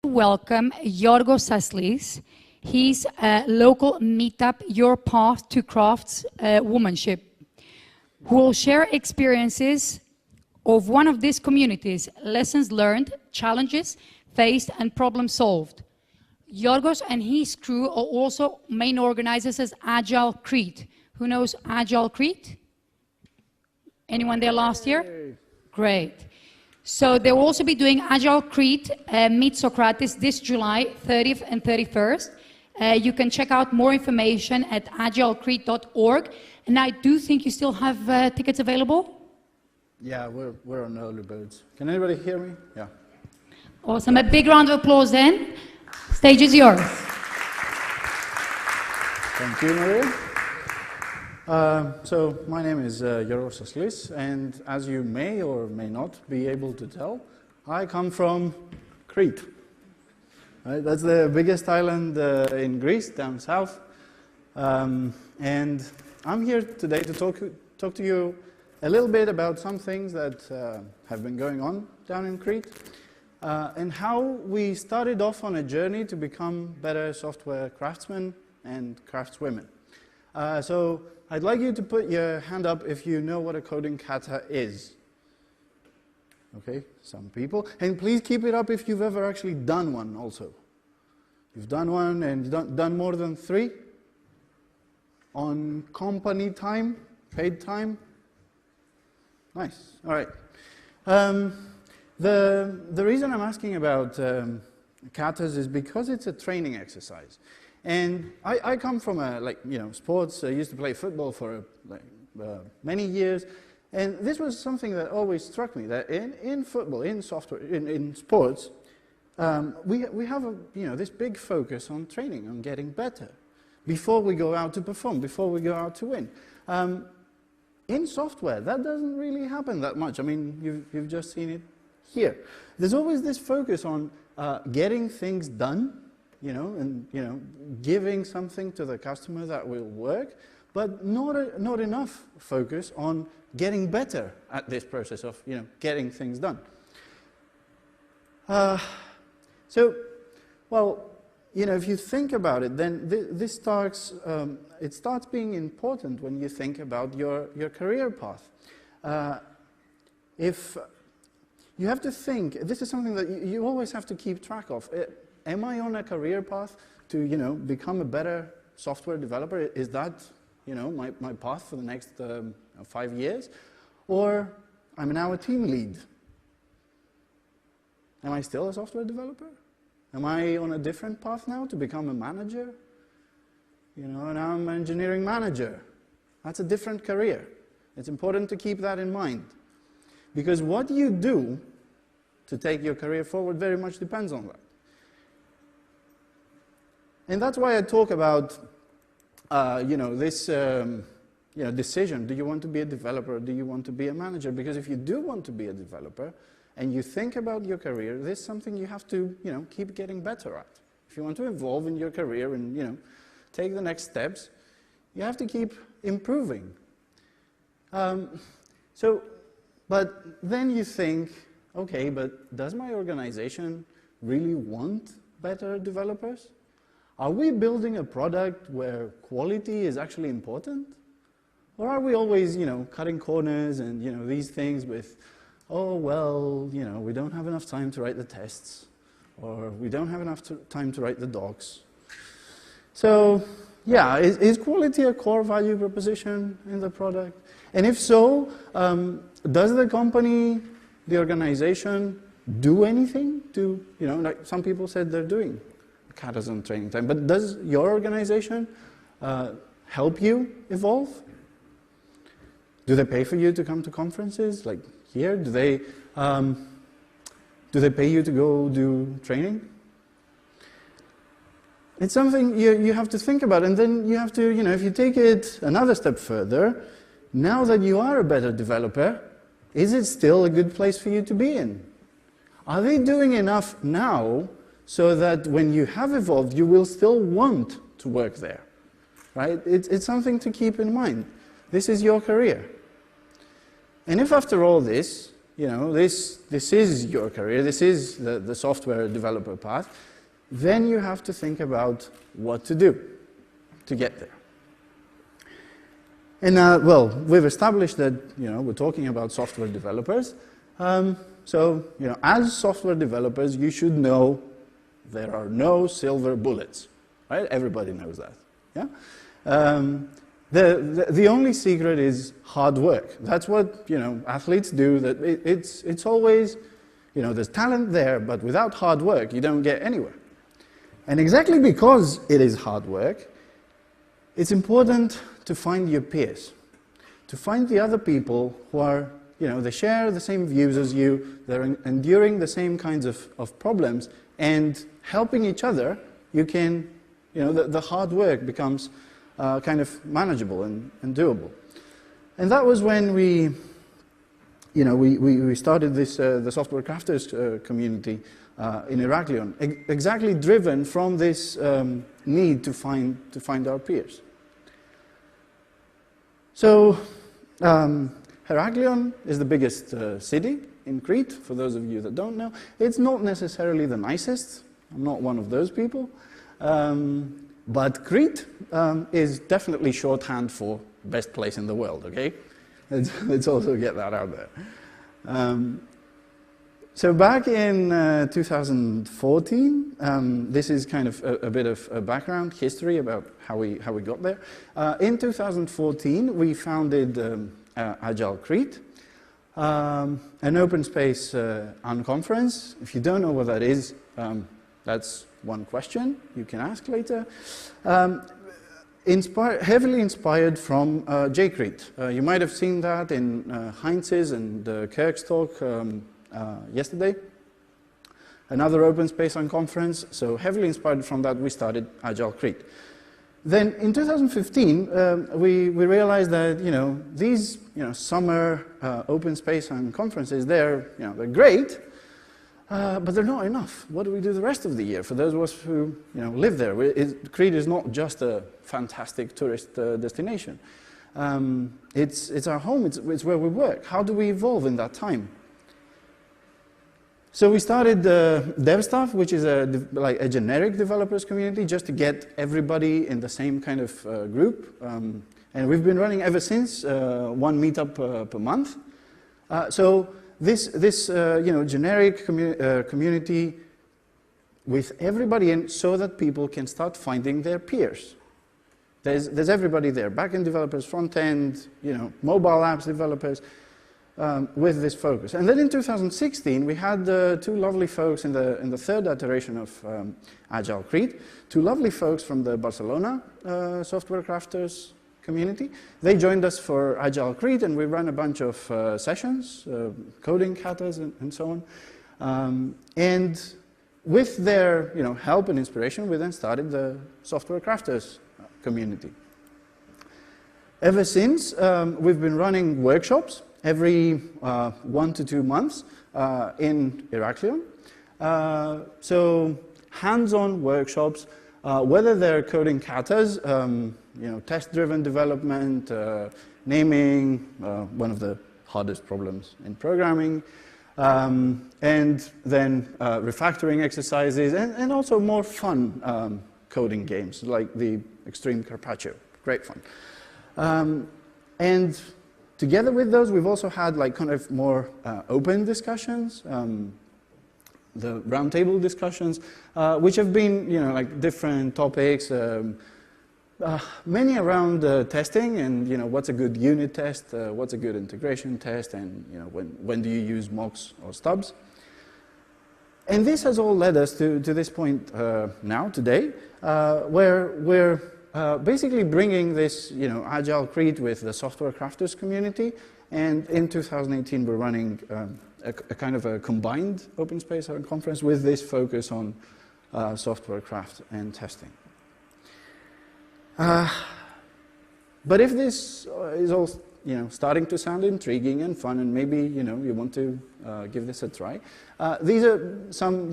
Welcome Yorgos Saslis. He's a local meetup, Your Path to Crafts Womanship, who will share experiences of one of these communities, lessons learned, challenges faced, and problems solved. Yorgos and his crew are also main organizers as Agile Crete. Who knows Agile Crete? Anyone there last year? Great. So they will also be doing Agile Crete Meet Socrates this July 30th and 31st. You can check out more information at agilecrete.org. And I do think you still have tickets available? Yeah, we're on early birds. Can anybody hear me? Yeah. Awesome. A big round of applause then. Stage is yours. Thank you, Maria. So my name is Yorgos Saslis, and as you may or may not be able to tell, I come from Crete. Right? That's the biggest island in Greece, down south. And I'm here today to talk to you a little bit about some things that have been going on down in Crete, and how we started off on a journey to become better software craftsmen and craftswomen. So I'd like you to put your hand up if you know what a coding kata is. Okay, some people. And please keep it up if you've ever actually done one also. You've done one and done more than 3? On company time, paid time? Nice, all right. The reason I'm asking about katas is because it's a training exercise. And I come from sports. I used to play football for many years, and this was something that always struck me, that in football, in software, in sports, we have this big focus on training, on getting better, before we go out to perform, before we go out to win. In software, that doesn't really happen that much. I mean, you've just seen it here. There's always this focus on getting things done, giving something to the customer that will work, but not enough focus on getting better at this process of, getting things done. If you think about it, then this starts, it starts being important when you think about your career path. If you have to think, this is something that you always have to keep track of. Am I on a career path to, become a better software developer? Is that, my path for the next 5 years? Or I'm now a team lead. Am I still a software developer? Am I on a different path now to become a manager? Now I'm an engineering manager. That's a different career. It's important to keep that in mind. Because what you do to take your career forward very much depends on that. And that's why I talk about, this decision. Do you want to be a developer or do you want to be a manager? Because if you do want to be a developer and you think about your career, this is something you have to, keep getting better at. If you want to evolve in your career and, take the next steps, you have to keep improving. But then you think, okay, but does my organization really want better developers? Are we building a product where quality is actually important? Or are we always, cutting corners and, these things with, oh, well, we don't have enough time to write the tests, or we don't have enough time to write the docs. So, yeah, is quality a core value proposition in the product? And if so, does the company, the organization, do anything to, like some people said they're doing katas on training time, but does your organization help you evolve? Do they pay for you to come to conferences like here? Do they pay you to go do training? It's something you have to think about, and then you have to, if you take it another step further, now that you are a better developer, is it still a good place for you to be in? Are they doing enough now so that when you have evolved, you will still want to work there? Right? It's something to keep in mind. This is your career. And if after all this, this is your career, this is the software developer path, then you have to think about what to do to get there. And well, we've established that we're talking about software developers. So as software developers, you should know there are no silver bullets, right? Everybody knows that. Yeah. The only secret is hard work. That's what athletes do. That it's always there's talent there, but without hard work, you don't get anywhere. And exactly because it is hard work, it's important to find your peers, to find the other people who are, they share the same views as you, they're enduring the same kinds of problems, and helping each other, you can, the hard work becomes kind of manageable and doable. And that was when we started this, the Software Crafters community in Heraklion, exactly driven from this need to find our peers. So Heraklion is the biggest city in Crete, for those of you that don't know. It's not necessarily the nicest. I'm not one of those people. But Crete is definitely shorthand for best place in the world, okay? Let's also get that out there. So back in 2014, this is kind of a bit of a background history about how we got there. In 2014, we founded Agile Crete, an open space unconference. If you don't know what that is, that's one question you can ask later. Heavily inspired from JCrete. You might have seen that in Heinz's and Kirk's talk yesterday. Another open space unconference. So heavily inspired from that, we started Agile Crete. Then in 2015, we realized that these summer open space unconferences, they're great. But they're not enough. What do we do the rest of the year? For those of us who live there, Crete is not just a fantastic tourist destination. It's our home. It's where we work. How do we evolve in that time? So we started DevStaff, which is like a generic developers community, just to get everybody in the same kind of group. And we've been running ever since, one meetup per month. So this generic community with everybody in, so that people can start finding their peers. There's everybody there: backend developers, front end, mobile apps developers, with this focus. And then in 2016, we had two lovely folks in the third iteration of Agile Crete, two lovely folks from the Barcelona Software Crafters community. They joined us for Agile Crete, and we ran a bunch of sessions, coding katas and so on. And with their help and inspiration, we then started the Software Crafters community. Ever since, we've been running workshops every 1 to 2 months in Heraklion. So hands-on workshops, whether they're coding katas, test-driven development, naming, one of the hardest problems in programming, and then refactoring exercises, and also more fun coding games, like the Extreme Carpaccio. Great fun. And together with those, we've also had kind of more open discussions, the roundtable discussions, which have been, different topics, many around testing and, what's a good unit test, what's a good integration test, and, when do you use mocks or stubs. And this has all led us to this point now, today, where we're basically bringing this, Agile Crete with the Software Crafters community, and in 2018 we're running a kind of a combined open space conference with this focus on software craft and testing. But if this is all, starting to sound intriguing and fun, and maybe, you want to give this a try, these are some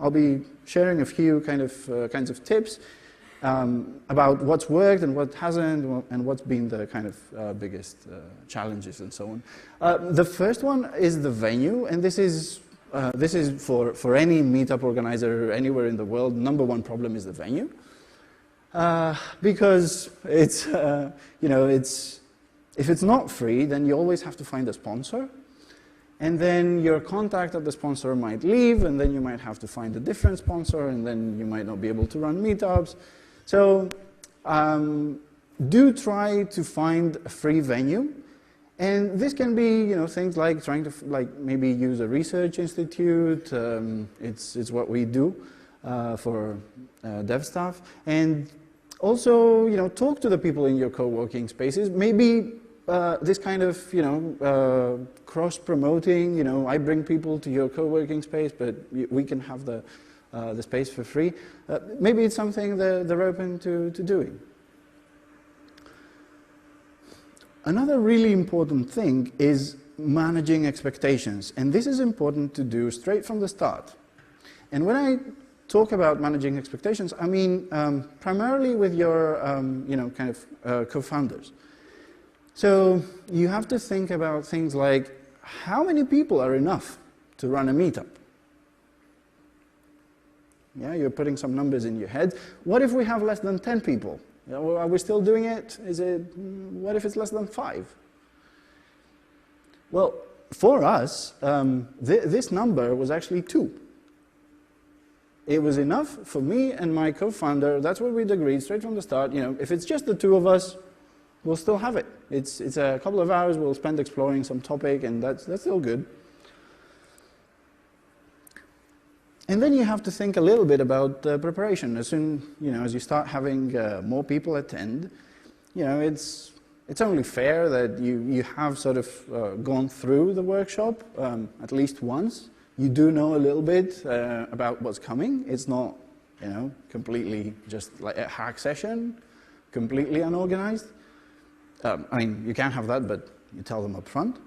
I'll be sharing a few kinds of tips. about what's worked and what hasn't, and what's been the kind of biggest challenges and so on. The first one is the venue, and this is for any meetup organizer anywhere in the world. Number one problem is the venue, because it's if it's not free, then you always have to find a sponsor. And then your contact at the sponsor might leave, and then you might have to find a different sponsor, and then you might not be able to run meetups. So do try to find a free venue. And this can be, things like trying to maybe use a research institute. It's what we do for dev staff. And also, talk to the people in your co-working spaces. Maybe this kind of, cross-promoting, I bring people to your co-working space, but we can have the space for free. Maybe it's something they're open to doing. Another really important thing is managing expectations. And this is important to do straight from the start. And when I talk about managing expectations, I mean primarily with your co-founders. So you have to think about things like, how many people are enough to run a meetup? Yeah, you're putting some numbers in your head. What if we have less than 10 people? Are we still doing it? What if it's less than 5? Well, for us, this number was actually 2. It was enough for me and my co-founder. That's what we'd agreed straight from the start. If it's just the 2 of us, we'll still have it. It's a couple of hours we'll spend exploring some topic, and that's still good. And then you have to think a little bit about preparation. As soon, as you start having more people attend, it's only fair that you have sort of gone through the workshop at least once. You do know a little bit about what's coming. It's not, completely just like a hack session, completely unorganized. You can have that, but you tell them up front.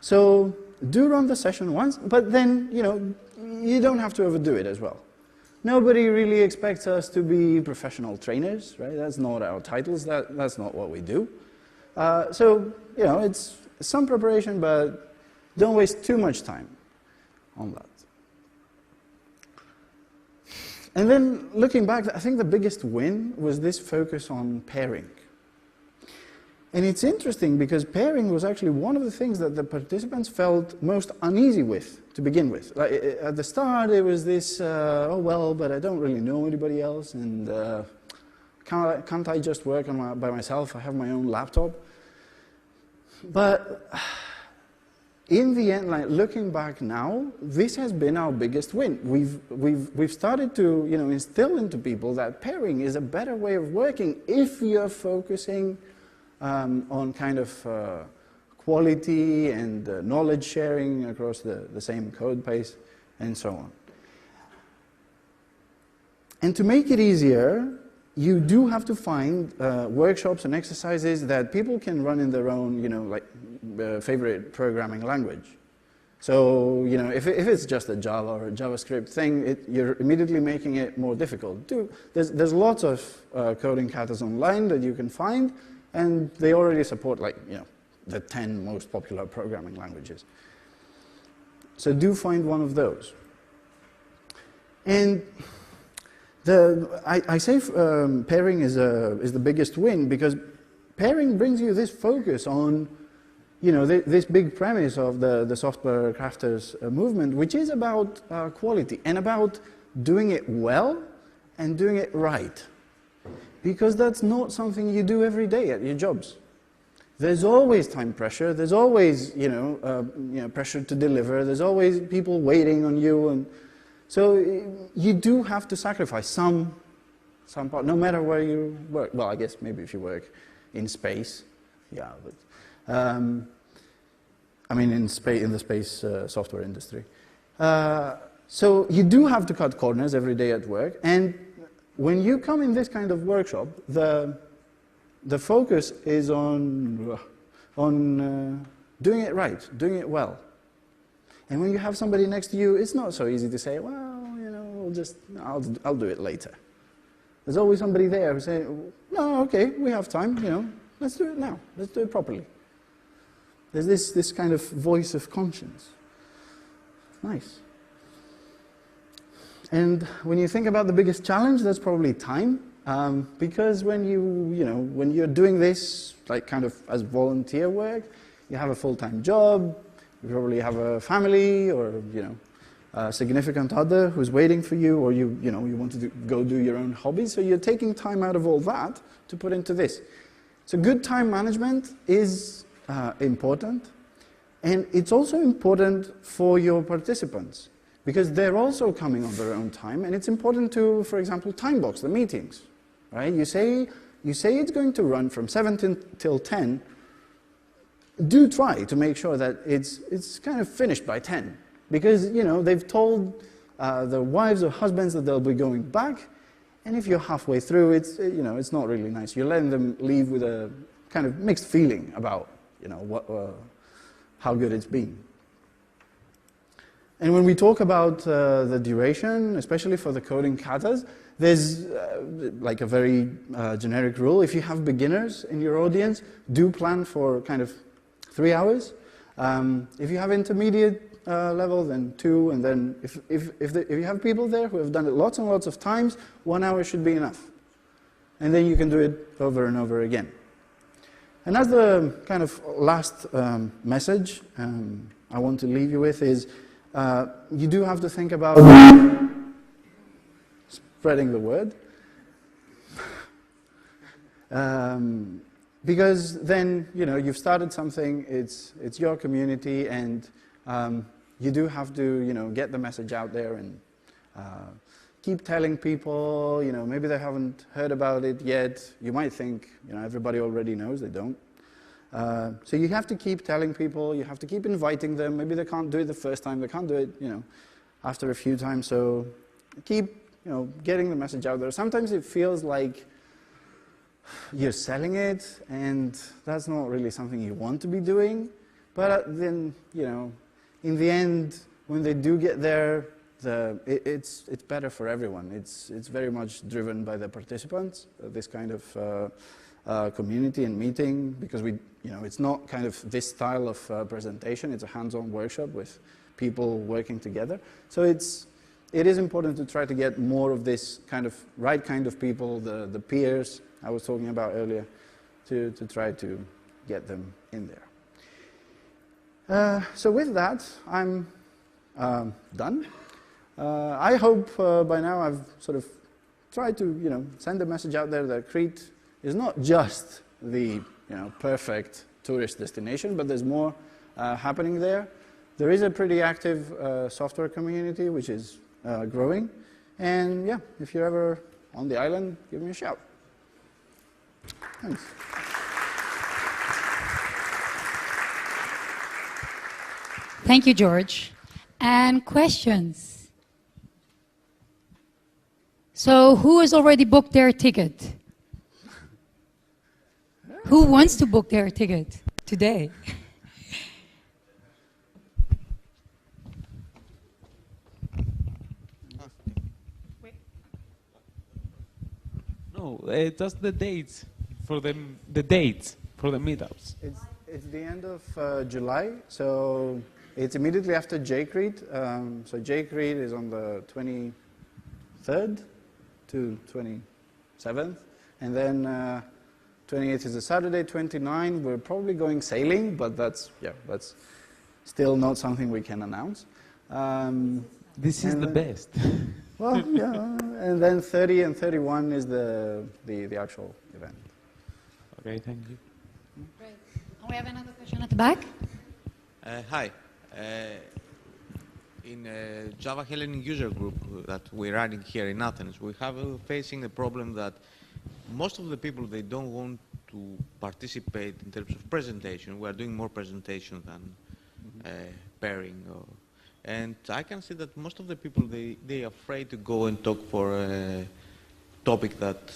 So do run the session once, but then, you don't have to overdo it as well. Nobody really expects us to be professional trainers, right? That's not our titles. That's not what we do. So, it's some preparation, but don't waste too much time on that. And then looking back, I think the biggest win was this focus on pairing. And it's interesting because pairing was actually one of the things that the participants felt most uneasy with to begin with. Like, at the start, it was this, oh well, but I don't really know anybody else, and can't I just work by myself? I have my own laptop. But in the end, looking back now, this has been our biggest win. We've started to instill into people that pairing is a better way of working if you're focusing on kind of quality and knowledge sharing across the same code base and so on. And to make it easier, you do have to find workshops and exercises that people can run in their own, favorite programming language. So, if it's just a Java or a JavaScript thing, you're immediately making it more difficult. There's lots of coding katas online that you can find, and they already support, the 10 most popular programming languages. So do find one of those. And I say pairing is the biggest win, because pairing brings you this focus on, this big premise of the software crafters movement, which is about quality and about doing it well and doing it right. Because that's not something you do every day at your jobs. There's always time pressure. There's always, pressure to deliver. There's always people waiting on you, and so you do have to sacrifice some part, no matter where you work. Well, I guess maybe if you work in space, yeah. But in the space software industry. So you do have to cut corners every day at work, and when you come in this kind of workshop, the focus is on doing it right, doing it well. And when you have somebody next to you, it's not so easy to say, well, I'll do it later. There's always somebody there who's saying, no, okay, we have time, you know, let's do it now. Let's do it properly. There's this kind of voice of conscience. Nice. And when you think about the biggest challenge, that's probably time. Because when when you're doing this, like kind of as volunteer work, you have a full-time job, you probably have a family or, a significant other who's waiting for you, or you want to go do your own hobbies. So you're taking time out of all that to put into this. So good time management is important. And it's also important for your participants, because they're also coming on their own time, and it's important to, for example, time box the meetings, right? You say it's going to run from 7 till 10. Do try to make sure that it's kind of finished by 10, because they've told their wives or husbands that they'll be going back, and if you're halfway through, it's not really nice. You're letting them leave with a kind of mixed feeling about how good it's been. And when we talk about the duration, especially for the coding katas, there's like a very generic rule. If you have beginners in your audience, do plan for kind of 3 hours. If you have intermediate level, then 2. And then if you have people there who have done it lots and lots of times, 1 hour should be enough. And then you can do it over and over again. And as the kind of last message I want to leave you with is, you do have to think about spreading the word. Because then, you've started something, it's your community, and you do have to, get the message out there and keep telling people, maybe they haven't heard about it yet. You might think, everybody already knows, they don't. So you have to keep telling people, you have to keep inviting them. Maybe they can't do it the first time, they can't do it, after a few times. So keep, getting the message out there. Sometimes it feels like you're selling it, and that's not really something you want to be doing. But then, in the end, when they do get there, it's better for everyone. It's very much driven by the participants, this kind of community and meeting, because it's not kind of this style of presentation. It's a hands-on workshop with people working together. So it is important to try to get more of this right kind of people, the peers I was talking about earlier, to try to get them in there. So with that, I'm done. I hope by now I've sort of tried to send a message out there that Crete is not just the perfect tourist destination, but there's more happening there. There is a pretty active software community which is growing, and yeah, if you're ever on the island, give me a shout. Thanks. Thank you, George. And questions? So who has already booked their ticket? Who wants to book their ticket today? No, just the dates for the dates for the meetups. It's the end of July, so it's immediately after JCrete. So JCrete is on the 23rd to 27th, and then 28th is a Saturday. 29th we're probably going sailing, but that's still not something we can announce. This is the best. Well, yeah, and then 30 and 31 is the actual event. Okay, thank you. Great. We have another question at the back. Hi. In Java Hellenic user group that we're running here in Athens, we have facing a problem that most of the people, they don't want to participate in terms of presentation. We are doing more presentation than pairing. And I can see that most of the people, they are afraid to go and talk for a topic that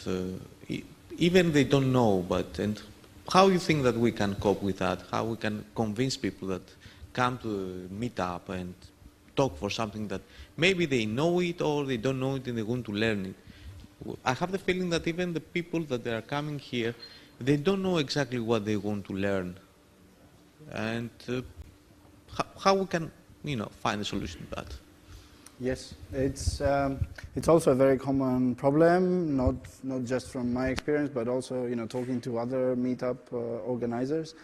even they don't know. And how you think that we can cope with that? How we can convince people that come to meet up and talk for something that maybe they know it or they don't know it and they want to learn it? I have the feeling that even the people that they are coming here, they don't know exactly what they want to learn, and how we can, find a solution to that. Yes, it's also a very common problem, not just from my experience, but also talking to other meetup organizers.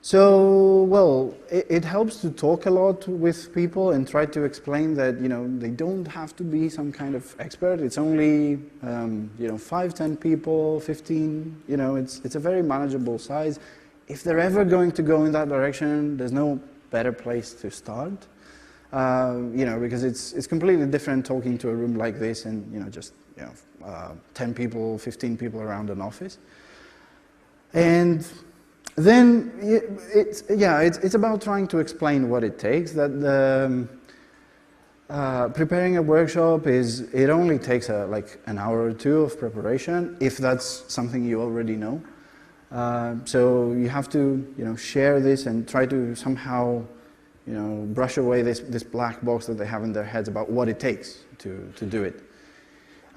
So, well, it helps to talk a lot with people and try to explain that they don't have to be some kind of expert. It's only 5, 10 people, 15. It's a very manageable size. If they're ever going to go in that direction, there's no better place to start. Because it's completely different talking to a room like this and just 10 people, 15 people around an office. And then it's about trying to explain what it takes. That preparing a workshop it only takes like an hour or two of preparation, if that's something you already know. So you have to share this and try to somehow brush away this black box that they have in their heads about what it takes to do it.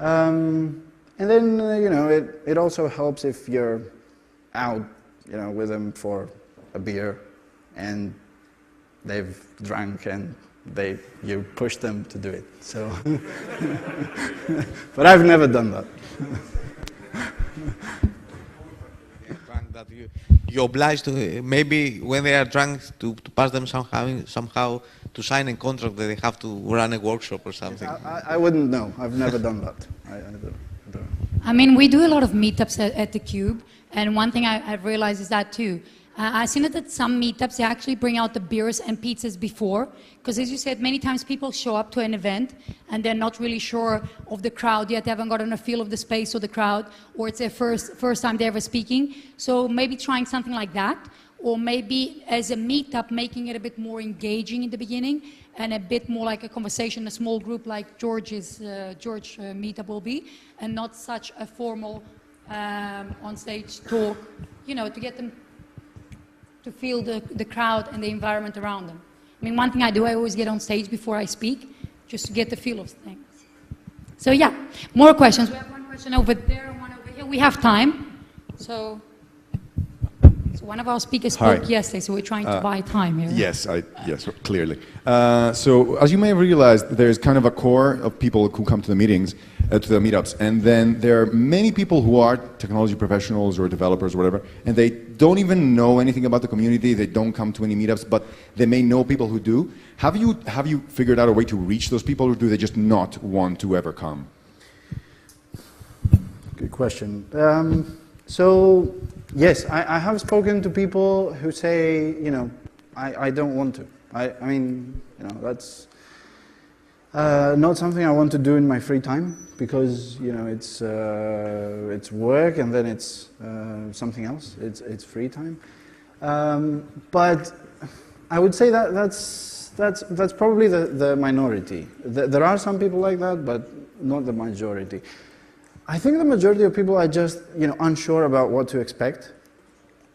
And then it also helps if you're out with them for a beer and they've drank and you push them to do it. So, but I've never done that. That you're obliged to, maybe when they are drunk, to pass them somehow to sign a contract that they have to run a workshop or something. I wouldn't know. I've never done that. I don't. I mean, we do a lot of meetups at the Cube, and one thing I've realized is that too. I've seen it at some meetups, they actually bring out the beers and pizzas before, because as you said, many times people show up to an event and they're not really sure of the crowd yet, they haven't gotten a feel of the space or the crowd, or it's their first time they're ever speaking. So maybe trying something like that, or maybe as a meetup, making it a bit more engaging in the beginning, and a bit more like a conversation, a small group like George meetup will be, and not such a formal on-stage talk, to get them to feel the crowd and the environment around them. I mean, one thing I do, I always get on stage before I speak, just to get the feel of things. So yeah, more questions. We have one question over there and one over here. We have time. So one of our speakers spoke yesterday, so we're trying to buy time here. Yes, clearly. So as you may have realized, there's kind of a core of people who come to the meetings, to the meetups, and then there are many people who are technology professionals or developers or whatever, and they don't even know anything about the community, they don't come to any meetups, but they may know people who do. Have you figured out a way to reach those people, or do they just not want to ever come? Good question. So, yes, I have spoken to people who say, I don't want to. I mean, that's not something I want to do in my free time, because it's work and then it's something else. It's free time. But I would say that's probably the minority. There are some people like that, but not the majority. I think the majority of people are just unsure about what to expect.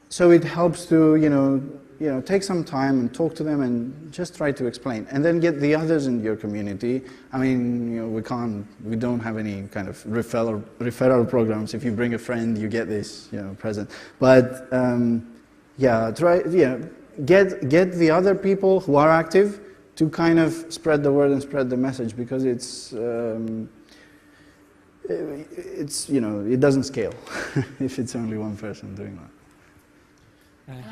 So it helps to take some time and talk to them and just try to explain, and then get the others in your community. I mean, we don't have any kind of referral programs. If you bring a friend, you get this present. But get the other people who are active to kind of spread the word and spread the message, because it doesn't scale if it's only one person doing that.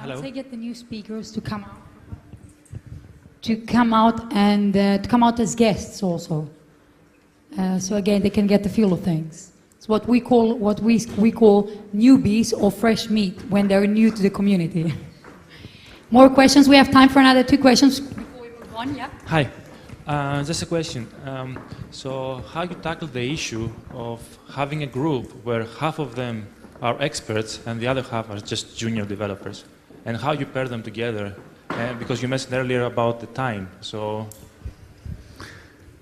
Hello. I'd say get the new speakers to come out and to come out as guests also. So again, they can get the feel of things. It's what we call newbies or fresh meat when they're new to the community. More questions? We have time for another 2 questions before we move on. Yeah. Hi. Just a question. So how you tackle the issue of having a group where half of them are experts and the other half are just junior developers, and how you pair them together? Because you mentioned earlier about the time. So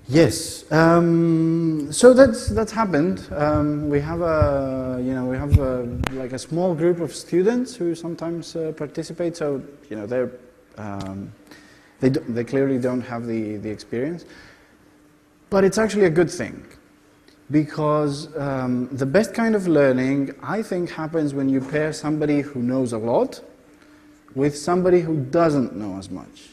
yes. So that's happened. We have like a small group of students who sometimes participate. So they're they clearly don't have the experience, but it's actually a good thing, because the best kind of learning, I think, happens when you pair somebody who knows a lot with somebody who doesn't know as much.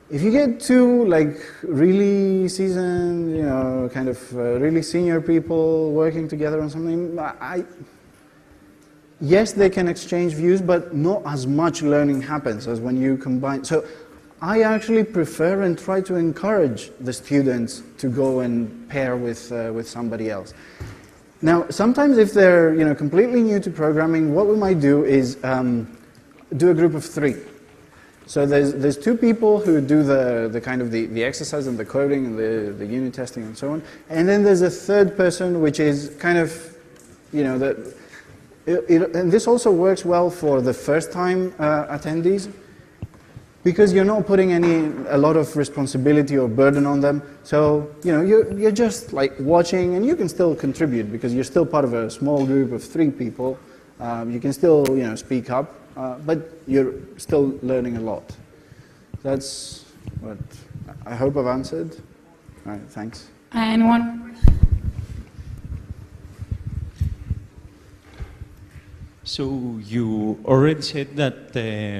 If you get two like really seasoned, kind of really senior people working together on something, yes, they can exchange views, but not as much learning happens as when you combine. So I actually prefer and try to encourage the students to go and pair with somebody else. Now, sometimes if they're completely new to programming, what we might do is do a group of 3. So there's 2 people who do the kind of the exercise and the coding and the unit testing and so on, and then there's a 3rd person which is kind of and this also works well for the first-time attendees, because you're not putting a lot of responsibility or burden on them. So you're just like watching, and you can still contribute because you're still part of a small group of 3 people. You can still speak up, but you're still learning a lot. That's what I hope I've answered. All right, thanks. And one. So you already said that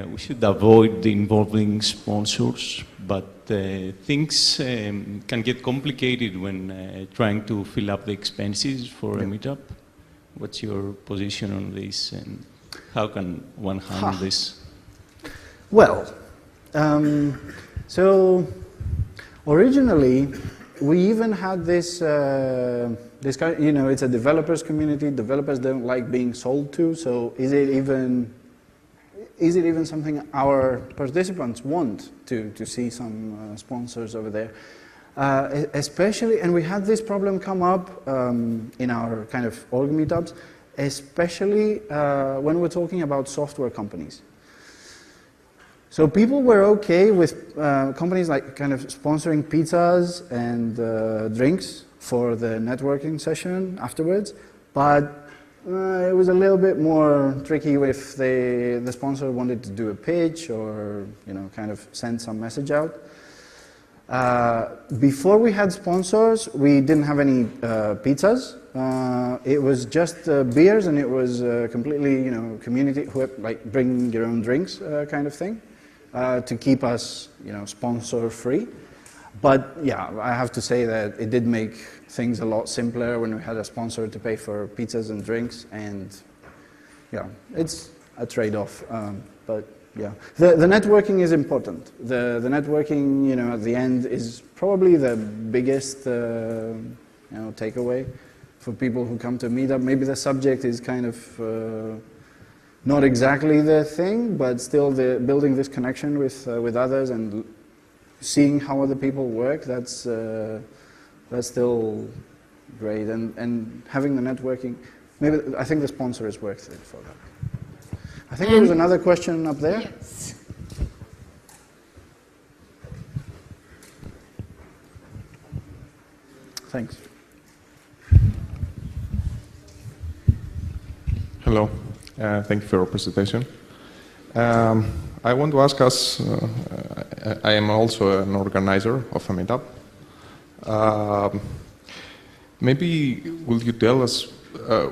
we should avoid involving sponsors, but things can get complicated when trying to fill up the expenses for a meetup. What's your position on this, and how can one handle this? Well, so originally we even had this kind, it's a developers community. Developers don't like being sold to. So is it even something our participants want to see some sponsors over there? Especially, and we had this problem come up in our kind of org meetups, especially when we're talking about software companies. So people were okay with companies like kind of sponsoring pizzas and drinks for the networking session afterwards, but it was a little bit more tricky if the sponsor wanted to do a pitch or kind of send some message out. Before we had sponsors, we didn't have any pizzas. It was just beers, and it was completely community, like bring your own drinks kind of thing, to keep us sponsor free. But yeah, I have to say that it did make things a lot simpler when we had a sponsor to pay for pizzas and drinks, and yeah, it's a trade-off. But yeah, the networking is important. The networking, at the end is probably the biggest takeaway for people who come to meetup. Maybe the subject is kind of not exactly the thing, but still building this connection with others and seeing how other people work, that's still great. And having the networking, I think the sponsor is worth it for that. I think there was another question up there. Yes. Thanks. Hello. Thank you for your presentation. I want to ask us, I am also an organizer of a meetup. Maybe will you tell us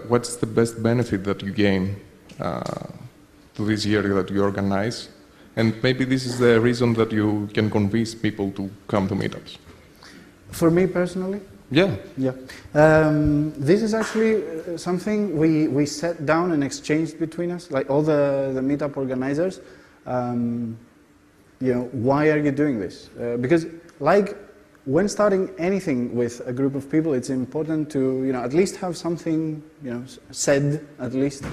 what's the best benefit that you gain to this year that you organize? And maybe this is the reason that you can convince people to come to meetups. For me personally? Yeah. Yeah. This is actually something we sat down and exchanged between us, like all the meetup organizers. Why are you doing this? Because like when starting anything with a group of people, it's important to at least have something said at least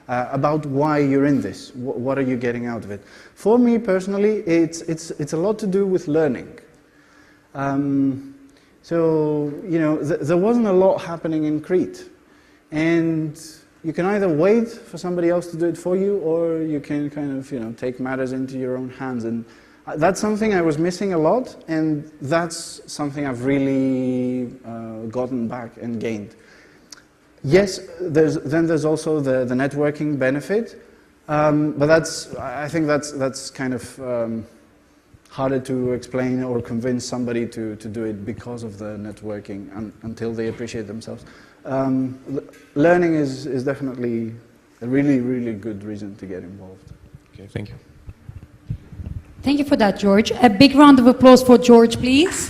about why you're in this. What are you getting out of it? For me personally, it's a lot to do with learning. So, there wasn't a lot happening in Crete. And you can either wait for somebody else to do it for you, or you can kind of, take matters into your own hands. And that's something I was missing a lot, and that's something I've really gotten back and gained. Yes, there's also the networking benefit, but I think that's kind of harder to explain or convince somebody to do it because of the networking until they appreciate themselves. Learning is definitely a really, really good reason to get involved. Okay, thank you. Thank you for that, George. A big round of applause for George, please.